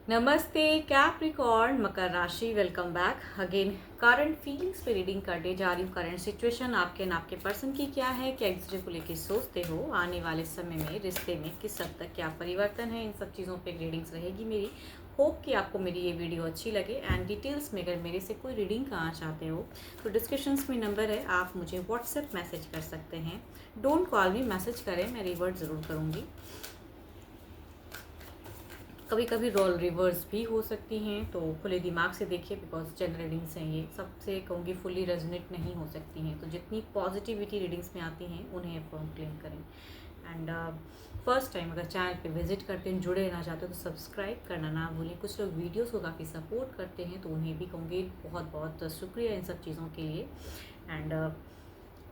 नमस्ते कैप्रिकॉर्न मकर राशि, welcome back again. Current feelings पे रीडिंग करने जा रही हूँ। करंट सिचुएशन आपके एंड आपके पर्सन की क्या है, क्या एक दूसरे को लेकर सोचते हो, आने वाले समय में रिश्ते में किस हद तक क्या परिवर्तन है, इन सब चीज़ों पे रीडिंग्स रहेगी मेरी। होप कि आपको मेरी ये वीडियो अच्छी लगे। एंड डिटेल्स में अगर मेरे से कोई रीडिंग कराना चाहते हो तो डिस्क्रिप्शंस में नंबर है, आप मुझे व्हाट्सएप मैसेज कर सकते हैं। डोंट कॉल मी, मैसेज करें, मैं रिवर्ट ज़रूर करूँगी। कभी कभी रोल रिवर्स भी हो सकती हैं, तो खुले दिमाग से देखिए, बिकॉज जनरल रीडिंग्स हैं ये, सबसे कहूँगी फुली रेजोनेट नहीं हो सकती हैं। तो जितनी पॉजिटिविटी रीडिंग्स में आती हैं उन्हें फॉर्म क्लेम करें। एंड फर्स्ट टाइम अगर चैनल पे विजिट करते हैं, जुड़े रहना चाहते हो तो सब्सक्राइब करना ना भूलें। कुछ लोग वीडियोस को काफ़ी सपोर्ट करते हैं, तो उन्हें भी कहूँगी बहुत बहुत शुक्रिया इन सब चीज़ों के लिए। एंड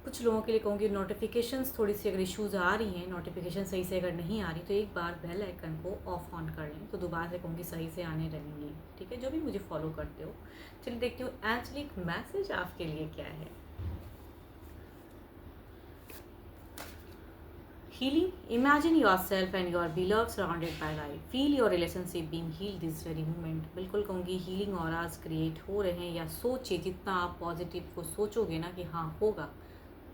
कुछ लोगों के लिए कहूँगी नोटिफिकेशंस थोड़ी सी अगर इश्यूज़ आ रही हैं, नोटिफिकेशन सही से अगर नहीं आ रही तो एक बार बेल आइकन को ऑफ ऑन कर लें, तो दोबारा से कहूँगी सही से आने लगेंगी। ठीक है, जो भी मुझे फॉलो करते हो। चलिए देखती हूँ एंजलिक मैसेज आपके लिए क्या है। Healing. Imagine yourself and your beloved surrounded by light. Feel your relationship being healed this very moment. बिल्कुल कहूँगी हीलिंग ऑराज क्रिएट हो रहे हैं, या सोचिए जितना आप पॉजिटिव को सोचोगे ना कि हाँ होगा,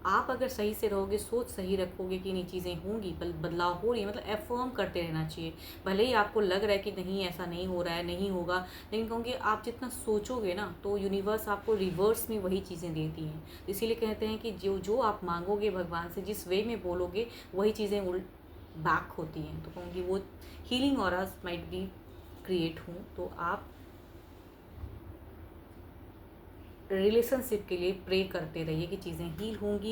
आप अगर सही से रहोगे, सोच सही रखोगे कि नहीं चीज़ें होंगी, बदलाव हो रही है, मतलब एफर्म करते रहना चाहिए। भले ही आपको लग रहा है कि नहीं ऐसा नहीं हो रहा है, नहीं होगा, लेकिन कहूँगी आप जितना सोचोगे ना तो यूनिवर्स आपको रिवर्स में वही चीज़ें देती हैं। तो इसीलिए कहते हैं कि जो जो आप मांगोगे भगवान से, जिस वे में बोलोगे वही चीज़ें उल्ट बैक होती हैं। तो कहूँगी वो healing auras might be create हूँ, तो आप रिलेशनशिप के लिए प्रे करते रहिए कि चीज़ें हील होंगी,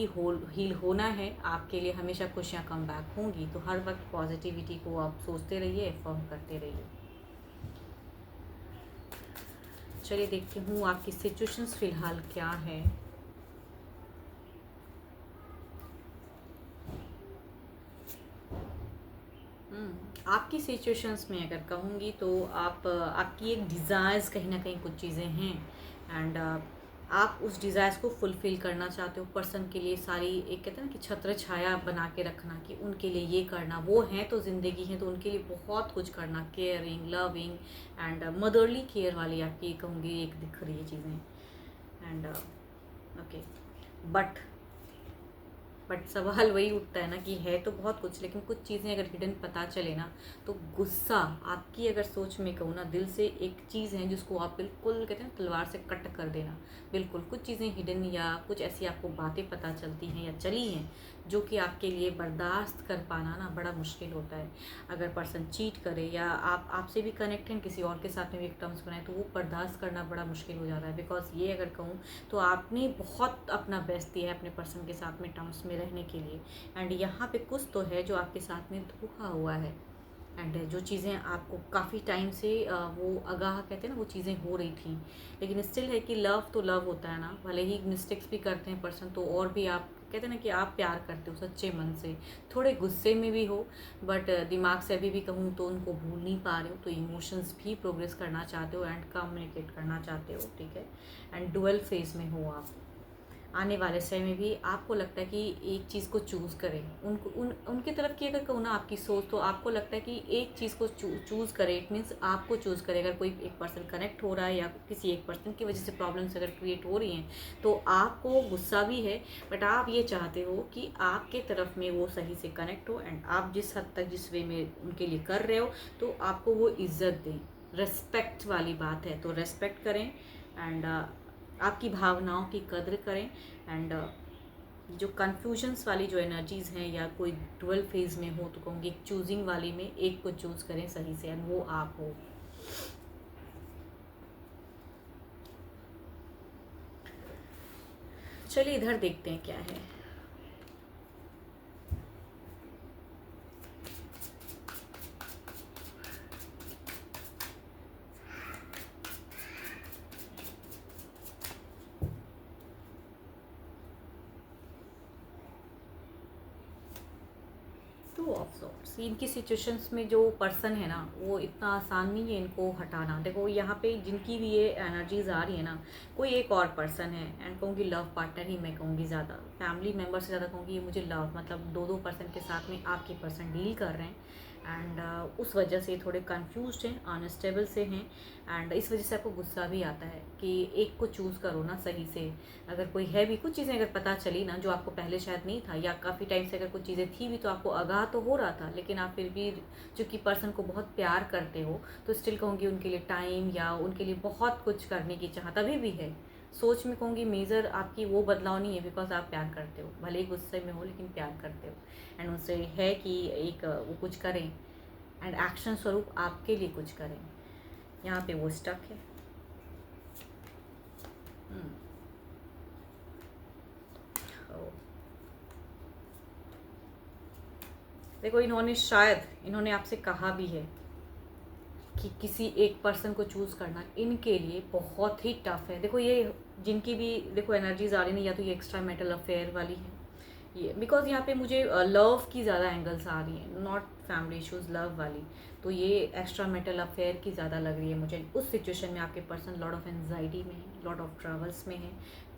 हील होना है आपके लिए, हमेशा खुशियाँ कम बैक होंगी। तो हर वक्त पॉजिटिविटी को आप सोचते रहिए, एफर्म करते रहिए। चलिए देखती हूँ आपकी सिचुएशंस फिलहाल क्या है। आपकी सिचुएशंस में अगर कहूँगी तो आपकी एक डिज़ायर्स कहीं ना कहीं कुछ चीज़ें हैं। एंड आप उस डिज़ायर्स को फुलफ़िल करना चाहते हो। पर्सन के लिए सारी एक कहते हैं ना कि छत्र छाया बना के रखना, कि उनके लिए ये करना, वो हैं तो ज़िंदगी है तो उनके लिए बहुत कुछ करना, caring, loving and motherly care वाली आपकी कहूँगी एक दिख रही है चीज़ें। एंड ओके, बट सवाल वही उठता है ना कि है तो बहुत कुछ, लेकिन कुछ चीज़ें अगर हिडन पता चले ना तो गुस्सा आपकी अगर सोच में कहूँ ना, दिल से एक चीज़ है जिसको आप बिल्कुल कहते हैं तलवार से कट कर देना। बिल्कुल कुछ चीज़ें हिडन या कुछ ऐसी आपको बातें पता चलती हैं या चली हैं जो कि आपके लिए बर्दाश्त कर पाना ना बड़ा मुश्किल होता है। अगर पर्सन चीट करे या आप आपसे भी कनेक्ट हैं, किसी और के साथ में भी एक टर्म्स बनाए, तो वो बर्दाश्त करना बड़ा मुश्किल हो जाता है। बिकॉज ये अगर कहूँ तो आपने बहुत अपना बेस्ट दिया है अपने पर्सन के साथ में टर्म्स में रहने के लिए। एंड यहाँ पे कुछ तो है जो आपके साथ में धोखा हुआ है। एंड जो चीज़ें आपको काफ़ी टाइम से वो आगाह कहते हैं ना, वो चीज़ें हो रही थी, लेकिन स्टिल है कि लव तो लव होता है ना। भले ही मिस्टेक्स भी करते हैं पर्सन, तो और भी आप कहते हैं ना कि आप प्यार करते हो सच्चे मन से, थोड़े गुस्से में भी हो, बट दिमाग से अभी भी कहूँ तो उनको भूल नहीं पा रहे हो। तो इमोशंस भी प्रोग्रेस करना चाहते हो एंड कम्युनिकेट करना चाहते हो। ठीक है, एंड डुअल फेज में हो आप। आने वाले समय में भी आपको लगता है कि एक चीज़ को चूज़ करें, उनकी तरफ की अगर कहूँ ना आपकी सोच, तो आपको लगता है कि एक चीज़ को चूज़ करें। इट मीन्स आपको चूज़ करें। अगर कोई एक पर्सन कनेक्ट हो रहा है या किसी एक पर्सन की वजह से प्रॉब्लम्स अगर क्रिएट हो रही हैं, तो आपको गुस्सा भी है, बट आप ये चाहते हो कि आपके तरफ में वो सही से कनेक्ट हो। एंड आप जिस हद तक जिस वे में उनके लिए कर रहे हो, तो आपको वो इज्जत दें। रेस्पेक्ट वाली बात है, तो रेस्पेक्ट करें एंड आपकी भावनाओं की कद्र करें। एंड जो कन्फ्यूजन्स वाली जो एनर्जीज़ हैं, या कोई डुअल फेज में हो तो कहूँगी एक चूजिंग वाली में एक को चूज़ करें सही से, एंड वो आप हो। चलिए इधर देखते हैं क्या है। टू ऑफ सॉर्ट्स, इनकी सिचुएशंस में जो पर्सन है ना, वो इतना आसान नहीं है इनको हटाना। देखो यहाँ पे जिनकी भी ये एनर्जीज आ रही है ना, कोई एक और पर्सन है, एंड कहूँगी लव पार्टनर ही मैं कहूँगी, ज़्यादा फैमिली मेम्बर से ज़्यादा कहूँगी ये मुझे लव, मतलब दो दो पर्सन के साथ में आपके पर्सन डील कर रहे हैं। एंड उस वजह से थोड़े कंफ्यूज्ड हैं, अनस्टेबल से हैं, एंड इस वजह से आपको गुस्सा भी आता है कि एक को चूज़ करो ना सही से। अगर कोई है भी, कुछ चीज़ें अगर पता चली ना जो आपको पहले शायद नहीं था, या काफ़ी टाइम से अगर कुछ चीज़ें थी भी तो आपको आगाह तो हो रहा था, लेकिन आप फिर भी चूँकि पर्सन को बहुत प्यार करते हो तो स्टिल कहूँगी उनके लिए टाइम या उनके लिए बहुत कुछ करने की चाहत अभी भी है। सोच में कहूँगी मेजर आपकी वो बदलाव नहीं है, बिकॉज आप प्यार करते हो, भले ही गुस्से में हो लेकिन प्यार करते हो, एंड उनसे है कि एक वो कुछ करें एंड एक्शन स्वरूप आपके लिए कुछ करें। यहाँ पे वो स्टक है। ओ, देखो इन्होंने आपसे कहा भी है कि किसी एक पर्सन को चूज़ करना इनके लिए बहुत ही टफ है। देखो ये जिनकी भी देखो एनर्जीज आ रही नहीं, या तो ये एक्स्ट्रा मेटल अफेयर वाली है ये, बिकॉज यहाँ पे मुझे लव की ज़्यादा एंगल्स आ रही हैं, नॉट फैमिली इशूज़, लव वाली। तो ये एक्स्ट्रा मेटल अफेयर की ज़्यादा लग रही है मुझे। उस सिचुएशन में आपके पर्सन लॉट ऑफ एंजाइटी में है, लॉट ऑफ ट्रैवल्स में है,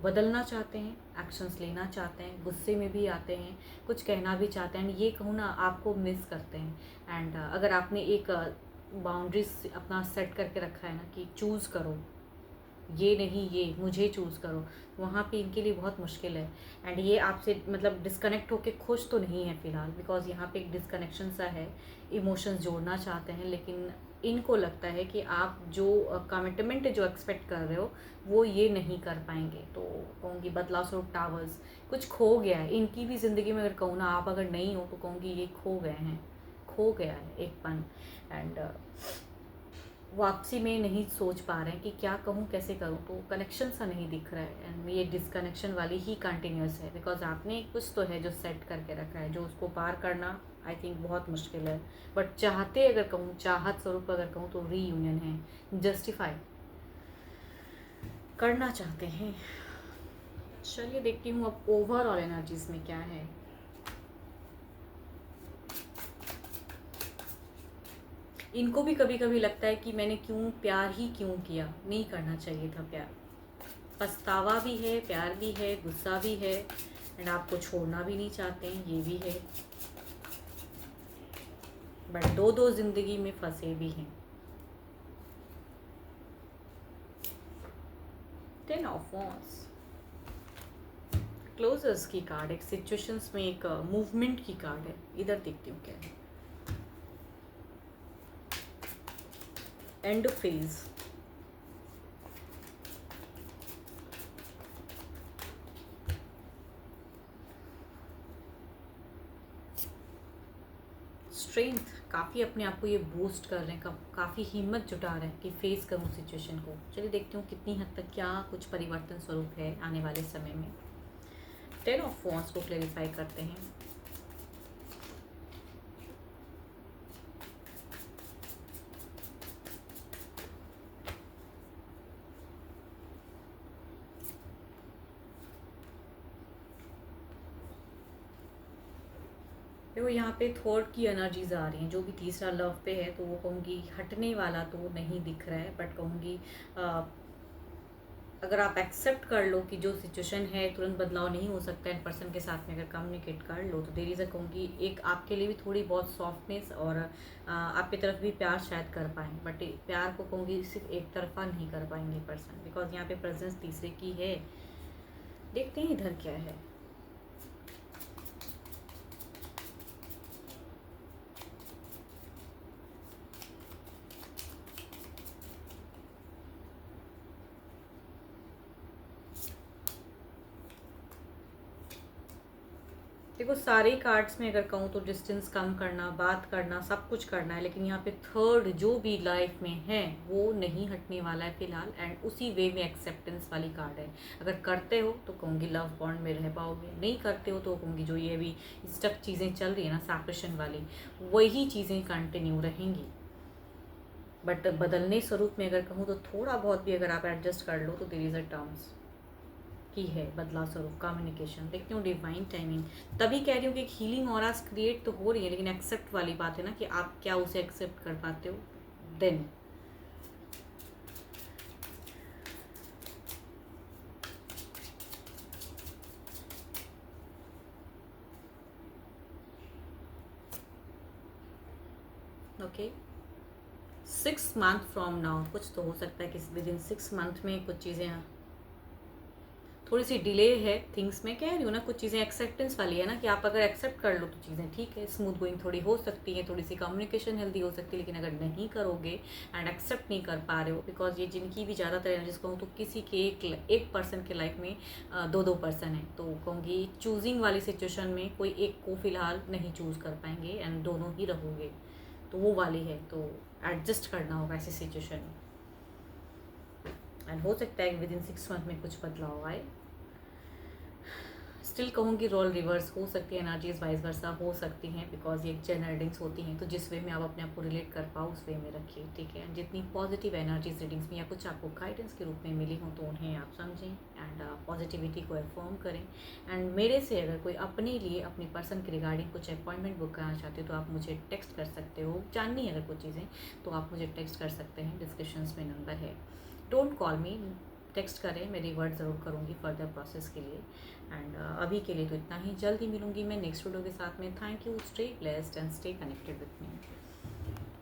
बदलना चाहते हैं, एक्शंस लेना चाहते हैं, गुस्से में भी आते हैं, कुछ कहना भी चाहते हैं, ये कहूँ ना आपको मिस करते हैं। एंड अगर आपने एक बाउंड्रीज अपना सेट करके रखा है ना कि चूज़ करो, ये नहीं ये मुझे चूज़ करो, वहाँ पे इनके लिए बहुत मुश्किल है। एंड ये आपसे मतलब डिस्कनेक्ट होके खुश तो नहीं है फ़िलहाल, बिकॉज यहाँ पे एक डिस्कनेक्शन सा है, इमोशंस जोड़ना चाहते हैं, लेकिन इनको लगता है कि आप जो कमिटमेंट जो एक्सपेक्ट कर रहे हो वो ये नहीं कर पाएंगे। तो कहूँगी बदलाव स्वरूप टावर्स, कुछ खो गया है इनकी भी ज़िंदगी में। अगर कहूँ ना आप अगर नहीं हो तो कहूँगी ये खो गए हैं, खो गया है एक पन। एंड वापसी में नहीं सोच पा रहे हैं कि क्या कहूँ कैसे करूँ, तो कनेक्शन सा नहीं दिख रहा है, एंड ये डिसकनेक्शन वाली ही कंटिन्यूस है, बिकॉज आपने कुछ तो है जो सेट करके रखा है, जो उसको पार करना आई थिंक बहुत मुश्किल है। बट चाहते अगर कहूँ, चाहत स्वरूप अगर कहूँ तो रीयूनियन है, जस्टिफाई करना चाहते हैं। चलिए देखती हूँ अब ओवरऑल एनर्जीज में क्या है। इनको भी कभी कभी लगता है कि मैंने प्यार ही क्यों किया, नहीं करना चाहिए था प्यार। पछतावा भी है, प्यार भी है, गुस्सा भी है, एंड आपको छोड़ना भी नहीं चाहते हैं, ये भी है। बट दो दो जिंदगी में फंसे भी हैं। 10 ऑफ वॉन्ड्स, क्लोजर्स की कार्ड, एक सिचुएशंस में एक मूवमेंट की कार्ड है। इधर देखती हूँ क्या है। एंड फेज, स्ट्रेंथ, काफ़ी अपने आप को ये बूस्ट कर रहे हैं, काफ़ी हिम्मत जुटा रहे हैं कि फेस करूँ सिचुएशन को। चलिए देखती हूँ कितनी हद तक क्या कुछ परिवर्तन स्वरूप है आने वाले समय में। 10 ऑफ वॉन्ड्स को क्लेरिफाई करते हैं। देखो यहाँ पे थॉट की एनर्जीज आ रही हैं, जो भी तीसरा लव पे है, तो वो कहूँगी हटने वाला तो नहीं दिख रहा है, बट कहूँगी अगर आप एक्सेप्ट कर लो कि जो सिचुएशन है तुरंत बदलाव नहीं हो सकता है, पर्सन के साथ में अगर कम्युनिकेट कर लो तो देर इज़ अ कहूँगी एक आपके लिए भी थोड़ी बहुत सॉफ्टनेस और आपकी तरफ भी प्यार शायद कर पाएँ, बट प्यार को कहूँगी सिर्फ एक तरफा नहीं कर पाएंगे पर्सन, बिकॉज यहाँ पे प्रेजेंस तीसरे की है। देखते हैं इधर क्या है। देखो सारे कार्ड्स में अगर कहूँ तो डिस्टेंस कम करना, बात करना, सब कुछ करना है, लेकिन यहाँ पे थर्ड जो भी लाइफ में है वो नहीं हटने वाला है फिलहाल, एंड उसी वे में एक्सेप्टेंस वाली कार्ड है। अगर करते हो तो कहूँगी लव बॉन्ड में रह पाओगे, नहीं करते हो तो कहूँगी जो ये भी स्टक चीज़ें चल रही है ना सेपरेशन वाली, वही चीज़ें कंटिन्यू रहेंगी। बट बदलने स्वरूप में अगर कहूँ तो थोड़ा बहुत भी अगर आप एडजस्ट कर लो तो देयर इज़ अ टर्म्स की है बदलाव स्वरूप कम्युनिकेशन। देखती हूँ डिवाइन टाइमिंग, तभी कह रही हूँ कि एक हीलिंग ऑरास क्रिएट तो हो रही है, लेकिन एक्सेप्ट वाली बात है ना कि आप क्या उसे एक्सेप्ट कर पाते हो। Then okay, 6 month from now कुछ तो हो सकता है कि विद इन 6 मंथ में कुछ चीज़ें थोड़ी सी डिले है थिंग्स में, कह रही हूँ ना, कुछ चीज़ें एक्सेप्टेंस वाली है ना, कि आप अगर एक्सेप्ट कर लो तो चीज़ें ठीक है, स्मूथ गोइंग थोड़ी हो सकती है, थोड़ी सी कम्युनिकेशन हेल्दी हो सकती है। लेकिन अगर नहीं करोगे एंड एक्सेप्ट नहीं कर पा रहे हो, बिकॉज ये जिनकी भी ज़्यादातर एनर्जीज कहूँ तो किसी के एक पर्सन के लाइफ में दो पर्सन है, तो कहूँगी चूजिंग वाली सिचुएशन में कोई एक को फिलहाल नहीं चूज़ कर पाएंगे एंड दोनों ही रहोगे, तो वो वाली है, तो एडजस्ट करना होगा ऐसी सिचुएशन में। एंड हो सकता है कि विद इन 6 मंथ में कुछ बदलाव आए। स्टिल कहूँगी रोल रिवर्स हो सकती है, एनर्जीज वाइज वर्सा हो सकती हैं, बिकॉज ये चैनल रीडिंग्स होती हैं, तो जिस वे में आप अपने आप को रिलेट कर पाओ उस वे में रखिए, ठीक है। जितनी पॉजिटिव एनर्जीज रीडिंग्स में या कुछ आपको गाइडेंस के रूप में मिली हो तो उन्हें आप समझें एंड पॉजिटिविटी को अफर्म करें। एंड मेरे से अगर कोई अपने लिए अपनी पर्सन के रिगार्डिंग कुछ अपॉइंटमेंट बुक करना चाहते हो तो आप मुझे टेक्स्ट कर सकते हो, जाननी है अगर कुछ चीज़ें तो आप मुझे टेक्स्ट कर सकते हैं, डिस्क्रिप्शन में नंबर है। डोंट कॉल मी, टेक्स्ट करें, मैं रिवर्ट ज़रूर करूँगी फर्दर प्रोसेस के लिए। एंड अभी के लिए तो इतना ही, जल्द ही मिलूंगी मैं नेक्स्ट वीडियो के साथ में। Thank you, stay blessed and stay connected with me.